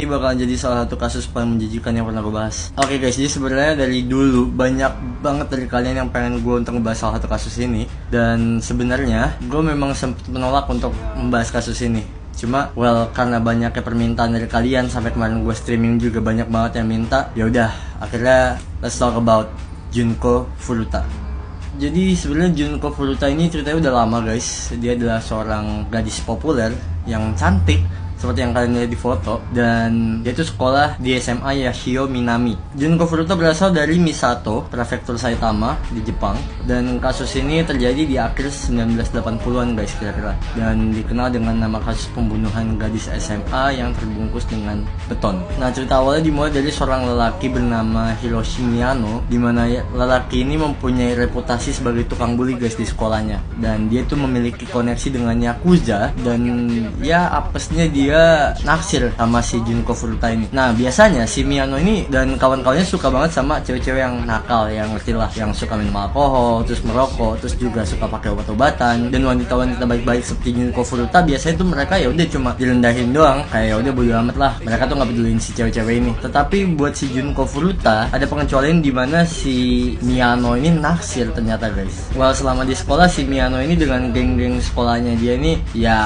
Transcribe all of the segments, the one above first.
ini bakal jadi salah satu kasus paling menjijikan yang pernah gue bahas. Oke guys, jadi sebenarnya dari dulu banyak banget dari kalian yang pengen gue untuk ngebahas salah satu kasus ini. Dan sebenarnya gue memang sempat menolak untuk membahas kasus ini. Cuma karena banyaknya permintaan dari kalian, sampai kemarin gue streaming juga banyak banget yang minta. Ya udah, akhirnya let's talk about Junko Furuta. Jadi sebenarnya Junko Furuta ini ceritanya udah lama guys. Dia adalah seorang gadis populer yang cantik seperti yang kalian lihat di foto, dan dia tuh sekolah di SMA Yashio Minami. Junko Furuta berasal dari Misato, prefektur Saitama di Jepang, dan kasus ini terjadi di akhir 1980-an guys kira-kira, dan dikenal dengan nama kasus pembunuhan gadis SMA yang terbungkus dengan beton. Nah, cerita awalnya dimulai dari seorang lelaki bernama Hiroshi Miyano, di mana lelaki ini mempunyai reputasi sebagai tukang bully guys di sekolahnya, dan dia tuh memiliki koneksi dengan Yakuza, dan ya apesnya dia naksir sama si Junko Furuta ini. Nah, biasanya si Miyano ini dan kawan-kawannya suka banget sama cewek-cewek yang nakal, yang ngerti lah, yang suka minum alkohol, terus merokok, terus juga suka pakai obat-obatan. Dan wanita-wanita baik-baik seperti Junko Furuta biasanya tuh mereka ya udah cuma direndahin doang, kayak ya udah bodo amat lah. Mereka tuh nggak peduliin si cewek-cewek ini. Tetapi buat si Junko Furuta ada pengecualian di mana si Miyano ini naksir ternyata guys. Selama di sekolah si Miyano ini dengan geng-geng sekolahnya dia ini ya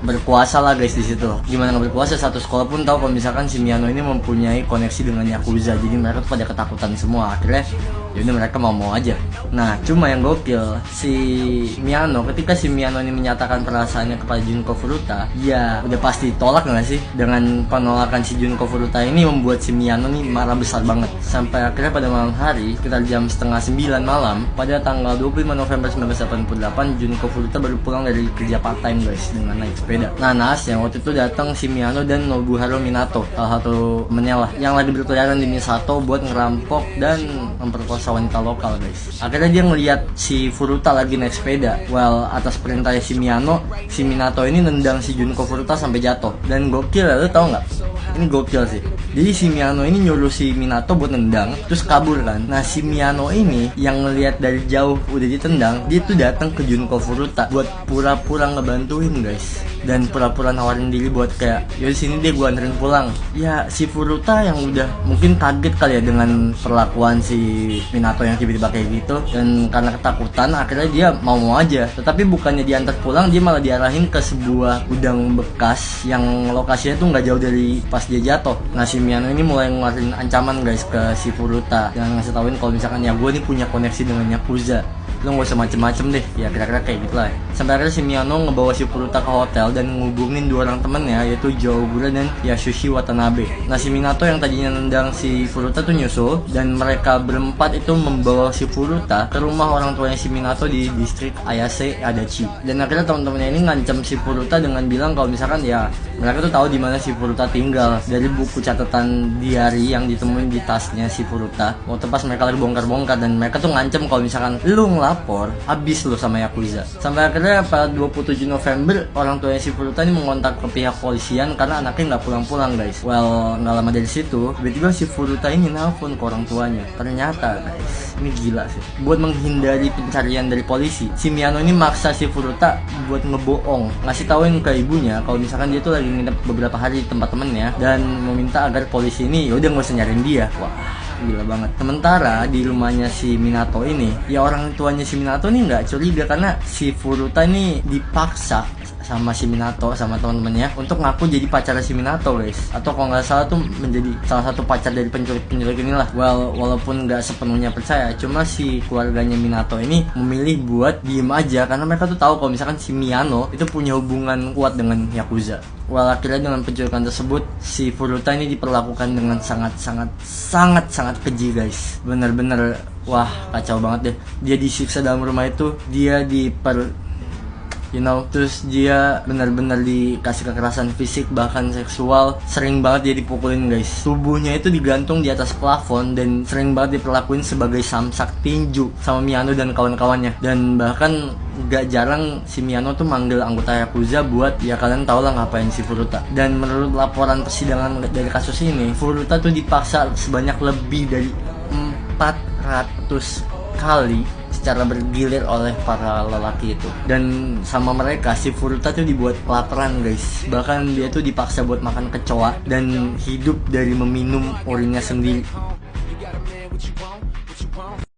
berkuasa lah guys di situ. Gimana nggak berkuasa, satu sekolah pun tahu kalau misalkan si Miyano ini mempunyai koneksi dengan Yakuza. Jadi mereka tuh pada ketakutan semua. Akhirnya yaudah mereka mau aja. Nah, cuma yang gokil si Miyano, ketika si Miyano ini menyatakan perasaannya kepada Junko Furuta, ya udah pasti tolak nggak sih? Dengan penolakan si Junko Furuta ini membuat si Miyano nih marah besar banget. Sampai akhirnya pada malam hari, sekitar jam 8:30 malam, pada tanggal 25 November 1988, Junko Furuta baru pulang dari kerja part time guys dengan naik sepeda. Nah, yang waktu itu datang si Miyano dan Nobuharu Minato, salah satu temennya lah, yang lagi berkeliaran di Misato buat ngerampok dan memperkosa wanita lokal guys. Akhirnya dia ngeliat si Furuta lagi naik sepeda. Atas perintah si Miyano, si Minato ini nendang si Junko Furuta sampai jatuh. Dan gokil ya, lu tau nggak? Ini gokil sih. Jadi si Miyano ini nyuruh si Minato buat nendang, terus kabur kan. Nah, si Miyano ini yang ngeliat dari jauh udah ditendang, dia tuh datang ke Junko Furuta buat pura-pura ngebantuin guys, dan pura-pura nawarin diri buat kayak, yaudah sini deh gua anterin pulang. Ya si Furuta yang udah mungkin kaget kali ya dengan perlakuan si Minato yang tiba-tiba kayak gitu, dan karena ketakutan akhirnya dia mau aja. Tetapi bukannya diantar pulang, dia malah diarahin ke sebuah gudang bekas yang lokasinya tuh nggak jauh dari pas dia jatuh. Nah, si Miyano ini mulai ngeluarin ancaman guys ke si Furuta, dengan ngasih tauin kalau misalkan ya gue nih punya koneksi dengan Yakuza, lo gak usah macem-macem deh, ya kira-kira kayak gitu lah. Sampai akhirnya si Miyano ngebawa si Furuta ke hotel dan ngubungin dua orang temennya, yaitu Joe Ogura dan Yasushi Watanabe. Nah, si Minato yang tadinya nendang si Furuta tuh nyusul, dan mereka berempat itu membawa si Furuta ke rumah orang tuanya si Minato di distrik Ayase Adachi. Dan akhirnya teman-temannya ini ngancam si Furuta dengan bilang kalau misalkan ya mereka tuh tahu di mana si Furuta tinggal dari buku catatan diary yang ditemuin di tasnya si Furuta waktu pas mereka lagi bongkar-bongkar, dan mereka tuh ngancam kalau misalkan lu lapor, habis lo sama Yakuza. Sampai akhirnya pada 27 November orang tuanya si Furuta ini mengontak ke pihak polisian karena anaknya nggak pulang-pulang guys. Nggak lama dari situ tiba-tiba si Furuta ini nelpon ke orang tuanya. Ternyata guys, ini gila sih, buat menghindari pencarian dari polisi, si Miyano ini maksa si Furuta buat ngebohong, ngasih tauin ke ibunya kalau misalkan dia tuh lagi nginep beberapa hari di tempat temennya, dan meminta agar polisi ini yaudah nggak usah nyariin dia. Gila banget. Sementara di rumahnya si Minato ini, ya orang tuanya si Minato ini nggak curiga karena si Furuta ini dipaksa sama si Minato, sama teman-temannya untuk ngaku jadi pacar si Minato guys, atau kalau nggak salah tuh menjadi salah satu pacar dari penculik inilah. Walaupun nggak sepenuhnya percaya, cuma si keluarganya Minato ini memilih buat diem aja karena mereka tuh tahu kalau misalkan si Miyano itu punya hubungan kuat dengan Yakuza. Akhirnya dengan penculikan tersebut, si Furuta ini diperlakukan dengan sangat keji guys. Bener-bener kacau banget deh. Dia disiksa dalam rumah itu, dia terus dia benar-benar dikasih kekerasan fisik, bahkan seksual. Sering banget dia dipukulin guys. Tubuhnya itu digantung di atas plafon, dan sering banget diperlakuin sebagai samsak tinju sama Miyano dan kawan-kawannya. Dan bahkan gak jarang si Miyano tuh manggil anggota Yakuza buat, ya kalian tau lah ngapain si Furuta. Dan menurut laporan persidangan dari kasus ini, Furuta tuh dipaksa sebanyak lebih dari 400 kali secara bergilir oleh para lelaki itu. Dan sama mereka si Furuta tuh dibuat kelaparan guys. Bahkan dia tuh dipaksa buat makan kecoa dan hidup dari meminum urinnya sendiri.